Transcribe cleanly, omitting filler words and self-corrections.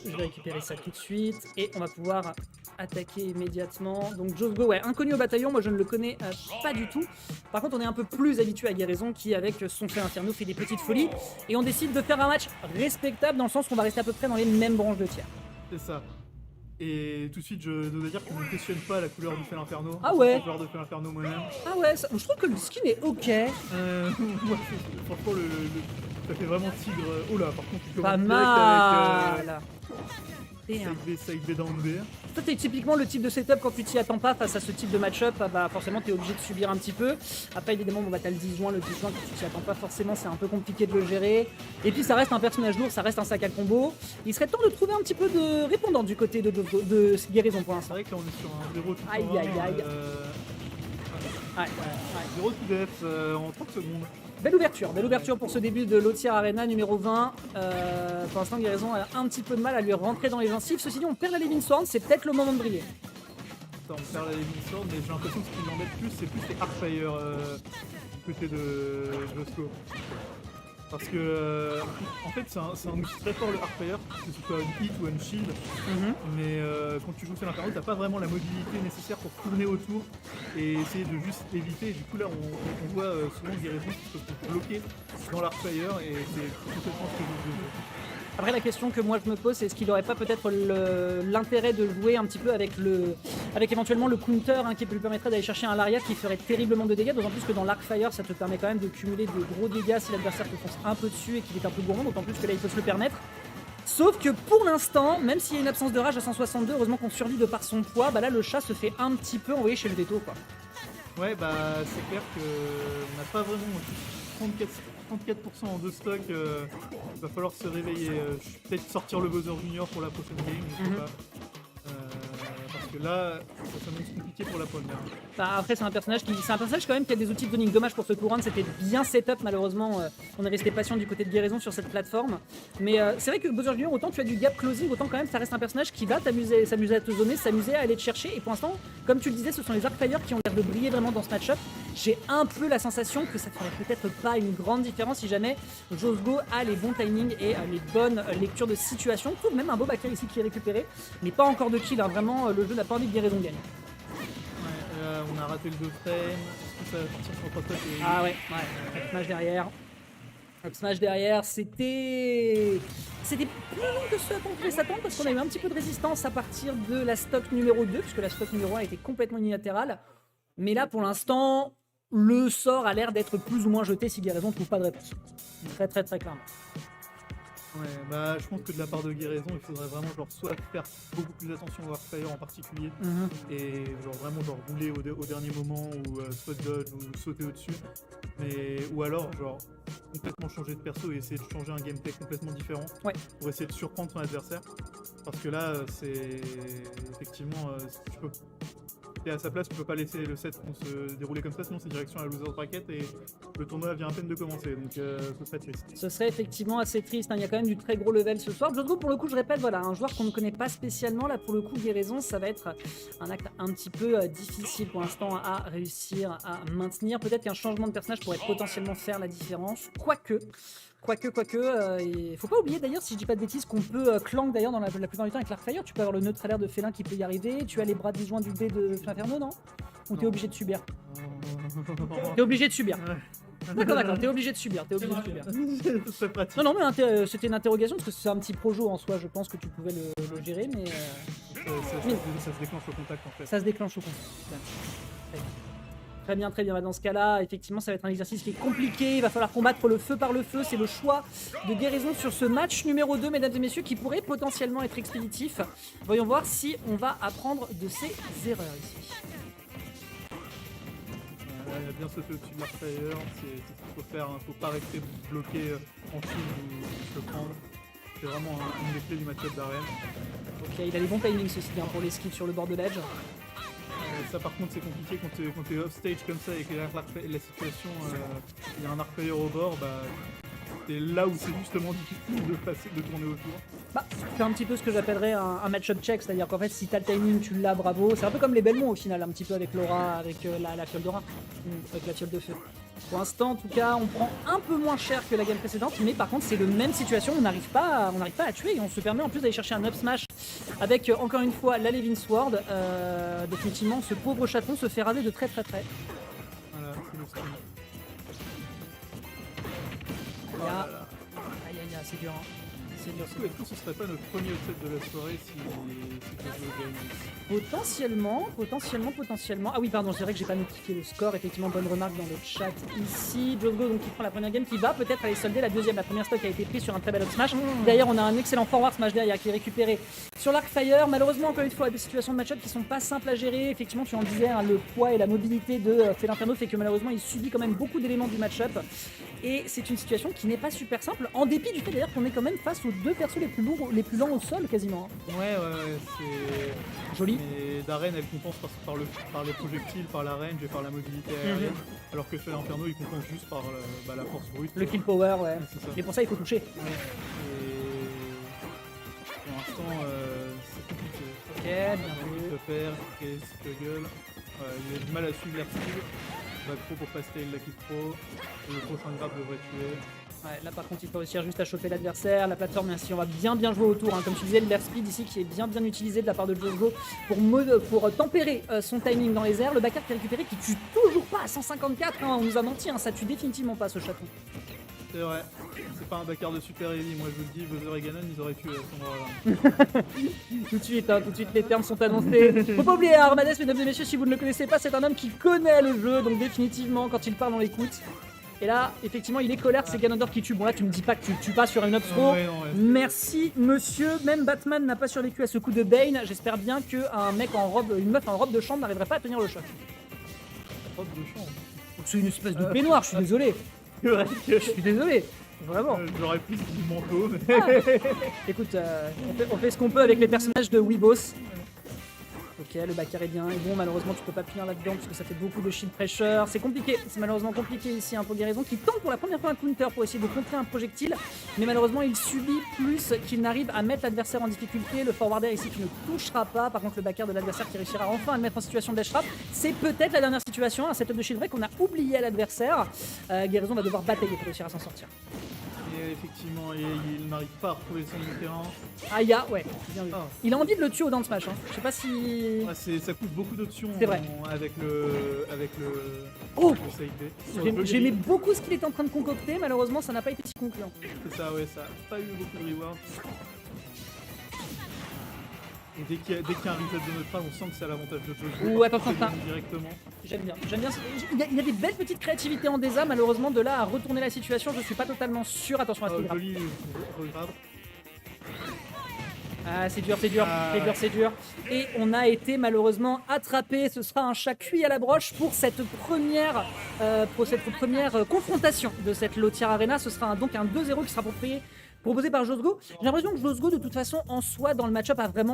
Je vais récupérer ça tout de suite et on va pouvoir attaquer immédiatement. Donc Josgo, ouais, inconnu au bataillon, moi je ne le connais pas du tout. Par contre, on est un peu plus habitué à Guérison qui, avec son fait Inferno, fait des petites folies. Et on décide de faire un match respectable dans le sens où on va rester à peu près dans les mêmes branches de tir. C'est ça. Et tout de suite, je dois dire que je ne questionne pas la couleur du Fel Inferno. Ah ouais. La couleur de Fel Inferno moi-même. Ah ouais, ça, je trouve que le skin est ok. Moi, franchement, ça fait vraiment tigre. Oh là, par contre, tu Pas commences mal. direct avec side B down B. Ça, c'est typiquement le type de setup quand tu t'y attends pas face à ce type de match-up, bah forcément t'es obligé de subir un petit peu. Après évidemment bon, bah, t'as le 10 juin, quand tu t'y attends pas forcément c'est un peu compliqué de le gérer. Et puis ça reste un personnage lourd, ça reste un sac à combo. Il serait temps de trouver un petit peu de répondant du côté de Guérison pour C'est l'instant. vrai que là on est sur un 0 tout Aïe, aïe, aïe. Ouais. 0 to death en 30 secondes. Belle ouverture pour ce début de l'Otier Arena numéro 20. Pour l'instant, Guérison a un petit peu de mal à lui rentrer dans les gencives. Ceci dit, on perd la Living Sword, c'est peut-être le moment de briller. On perd la Living Sword, mais j'ai l'impression que ce qui l'embête plus, c'est plus les Artfire du côté de Josco. Parce que, en fait, c'est un outil très fort le Artfire, que ce soit un hit ou un shield. Mais quand tu joues sur l'Inferno, t'as pas vraiment la mobilité nécessaire pour tourner autour et essayer de juste éviter. Et du coup, là, on voit souvent Guérison qui se retrouve bloqué dans l'Artfire et c'est complètement ce que je veux. Après, la question que moi je me pose, c'est est-ce qu'il n'aurait pas peut-être l'intérêt de jouer un petit peu avec éventuellement le counter qui lui permettrait d'aller chercher un Lariat qui ferait terriblement de dégâts, d'autant plus que dans l'Arcfire, ça te permet quand même de cumuler de gros dégâts si l'adversaire te fonce un peu dessus et qu'il est un peu gourmand, d'autant plus que là il peut se le permettre. Sauf que pour l'instant, même s'il y a une absence de rage à 162, heureusement qu'on survit de par son poids, bah là le chat se fait un petit peu envoyer chez le veto quoi. Ouais, bah c'est clair qu'on n'a pas vraiment 34% en deux stocks, va falloir se réveiller. Peut-être sortir le Bowser Junior pour la prochaine game, je sais pas. Parce que là, ça s'annonce compliqué pour la première. Bah, après c'est un personnage quand même qui a des outils de zoning. Dommage pour ce couronne, c'était bien setup malheureusement. On est resté patient du côté de Guérison sur cette plateforme. Mais c'est vrai que Bowser Junior, autant tu as du gap closing, autant quand même ça reste un personnage qui va s'amuser à te zoner, s'amuser à aller te chercher. Et pour l'instant, comme tu le disais, ce sont les Arcfire qui ont l'air de briller vraiment dans ce match-up. J'ai un peu la sensation que ça ferait peut-être pas une grande différence si jamais Josgo a les bons timings et les bonnes lectures de situation. Tout de même un beau backer ici qui est récupéré, mais pas encore de kill. Vraiment, le jeu n'a pas envie que Guérison gagne. Ouais, on a raté le 2 frame. Ça va partir sur 3 et... Ah ouais. Up smash derrière. Up smash derrière, c'était plus long que ce à quoi on pouvait s'attendre parce qu'on a eu un petit peu de résistance à partir de la stock numéro 2, puisque la stock numéro 1 était complètement unilatérale. Mais là, pour l'instant, le sort a l'air d'être plus ou moins jeté si Guérison ne trouve pas de réponse. Très clairement. Ouais, bah je pense que de la part de Guérison, il faudrait vraiment soit faire beaucoup plus attention au Warfire en particulier, et vraiment rouler au dernier moment, ou soit dodge ou sauter au-dessus, ou alors complètement changer de perso et essayer de changer un gameplay complètement différent pour essayer de surprendre son adversaire. Parce que là, c'est effectivement, t'es à sa place, tu peux pas laisser le set se dérouler comme ça, sinon c'est direction à la loser bracket et le tournoi vient à peine de commencer, donc ce serait triste. Ce serait effectivement assez triste, il y a quand même du très gros level ce soir. Josgo, pour le coup, je répète, voilà, un joueur qu'on ne connaît pas spécialement, là pour le coup, Guérison, ça va être un acte un petit peu difficile pour l'instant à réussir à maintenir. Peut-être qu'un changement de personnage pourrait potentiellement faire la différence, quoique, il faut pas oublier d'ailleurs, si je dis pas de bêtises, qu'on peut clank d'ailleurs dans la plupart du temps avec l'Arcfire. Tu peux avoir le neutralaire de Félin qui peut y arriver, tu as les bras disjoints du B de Inferno, non? Ou t'es obligé de subir? T'es obligé de subir. D'accord, t'es obligé de subir. C'est pratique. Non, mais c'était une interrogation parce que c'est un petit projo en soi, je pense que tu pouvais le gérer, mais. Ça se déclenche au contact en fait. Ça se déclenche au contact. Très bien. Dans ce cas-là, effectivement, ça va être un exercice qui est compliqué. Il va falloir combattre le feu par le feu. C'est le choix de Guérison sur ce match numéro 2, mesdames et messieurs, qui pourrait potentiellement être expéditif. Voyons voir si on va apprendre de ses erreurs ici. Il a bien sauté au-dessus de l'Arcfire, c'est ce qu'il faut faire, faut pas rester bloqué en fil ou se prendre. C'est vraiment une des clés du match-up d'arène. Ok, il a les bons timings ceci pour les skills sur le bord de l'edge. Ça par contre c'est compliqué quand t'es off stage comme ça et que la situation, il y a un Arcfire au bord, bah t'es là où c'est justement difficile de tourner autour. Bah, c'est un petit peu ce que j'appellerais un match-up check, c'est-à-dire qu'en fait, si t'as le timing, tu l'as, bravo. C'est un peu comme les Belmont au final, un petit peu avec Laura, avec la fiole d'aura, avec la fiole de feu. Pour l'instant, en tout cas, on prend un peu moins cher que la game précédente, mais par contre, c'est la même situation, on n'arrive pas à tuer, et on se permet en plus d'aller chercher un up smash avec, encore une fois, la Levin Sword. Définitivement, ce pauvre chaton se fait raser de très très près. Voilà, c'est le style. Aïe aïe aïe, c'est dur. Hein. C'est dur, Est-ce que ce serait pas notre premier upset de la soirée si Jojo gagne? Potentiellement. Ah oui, pardon, c'est vrai que j'ai pas notifié le score. Effectivement, bonne remarque dans le chat ici. Jogo donc qui prend la première game, qui va peut-être aller solder la deuxième. La première stock a été prise sur un très bel up smash. D'ailleurs, on a un excellent forward smash derrière qui est récupéré sur l'Arcfire. Malheureusement, encore une fois, des situations de match-up qui sont pas simples à gérer. Effectivement, tu en disais, hein, le poids et la mobilité de Felinferno fait que malheureusement, il subit quand même beaucoup d'éléments du match-up. Et c'est une situation qui n'est pas super simple, en dépit du fait d'ailleurs qu'on est quand même face aux deux persos les plus lents au sol quasiment. Ouais, c'est joli. Et Darren elle compense par les projectiles, par la range et par la mobilité aérienne, alors que Felinferno il compense juste par la force brute. Le kill power, ouais. Ça. Et pour ça il faut toucher. Ouais. Et pour l'instant c'est compliqué. Ok, bien vu. Le père, et struggle. Il a du mal à suivre l'air speed. Back pro pour pas stay la kick pro. Le prochain grab devrait tuer. Ouais, là par contre il peut réussir juste à choper l'adversaire, la plateforme ainsi on va bien jouer autour, hein. Comme tu disais, le l'air speed ici qui est bien utilisé de la part de Jogo pour tempérer son timing dans les airs, le backer qui est récupéré qui tue toujours pas à 154, hein. On nous a menti, hein. Ça tue définitivement pas ce chaton. C'est vrai, c'est pas un backer de super heavy, moi je vous le dis, Bowser et Ganon ils auraient tué à ce moment-là. Tout de suite, les termes sont annoncés. Faut pas oublier, Armades, mesdames et messieurs, si vous ne le connaissez pas, c'est un homme qui connaît le jeu, donc définitivement quand il parle on l'écoute. Et là, effectivement, il est colère, c'est Ganondorf qui tue. Bon là, tu me dis pas que tu tues pas sur une up throw. Merci, monsieur. Même Batman n'a pas survécu à ce coup de Bane. J'espère bien qu'un mec une meuf en robe de chambre n'arriverait pas à tenir le choc. Robe de chambre. C'est une espèce de peignoir, je suis désolé. Je suis désolé. Vraiment. J'aurais plus du manteau. Mais... Écoute, on fait ce qu'on peut avec les personnages de Weebos. Ok, le backer est bien, et bon, malheureusement tu peux pas punir là-dedans parce que ça fait beaucoup de shield pressure, c'est compliqué, c'est malheureusement compliqué ici, un peu guérison qui tente pour la première fois un counter pour essayer de contrer un projectile, mais malheureusement il subit plus qu'il n'arrive à mettre l'adversaire en difficulté, le forwarder ici qui ne touchera pas, par contre le backer de l'adversaire qui réussira enfin à le mettre en situation de dash trap, c'est peut-être la dernière situation, un setup de shield break qu'on a oublié à l'adversaire, guérison va devoir batailler pour réussir à s'en sortir. Et effectivement, il n'arrive pas à retrouver son terrain. Aya, ouais, bien vu. Il a envie de le tuer au down smash, hein. Je sais pas si... ça coûte beaucoup d'options avec le side B. J'aimais beaucoup ce qu'il était en train de concocter, malheureusement ça n'a pas été si concluant. C'est ça, ouais, ça n'a pas eu beaucoup de rewards. Et dès qu'il y a un reset de notre part, on sent que c'est à l'avantage de Jojo. Ou attends, directement. J'aime bien. Il y a des belles petites créativités en Deza, malheureusement de là à retourner la situation, je suis pas totalement sûr. Attention à ce grab. Joli regrab. Ah, c'est dur. Et on a été malheureusement attrapé. Ce sera un chat cuit à la broche pour cette première confrontation de cette Lotier Arena. Ce sera donc un 2-0 qui sera proposé par Josgo. J'ai l'impression que Josgo, de toute façon, en soi, dans le match-up, a vraiment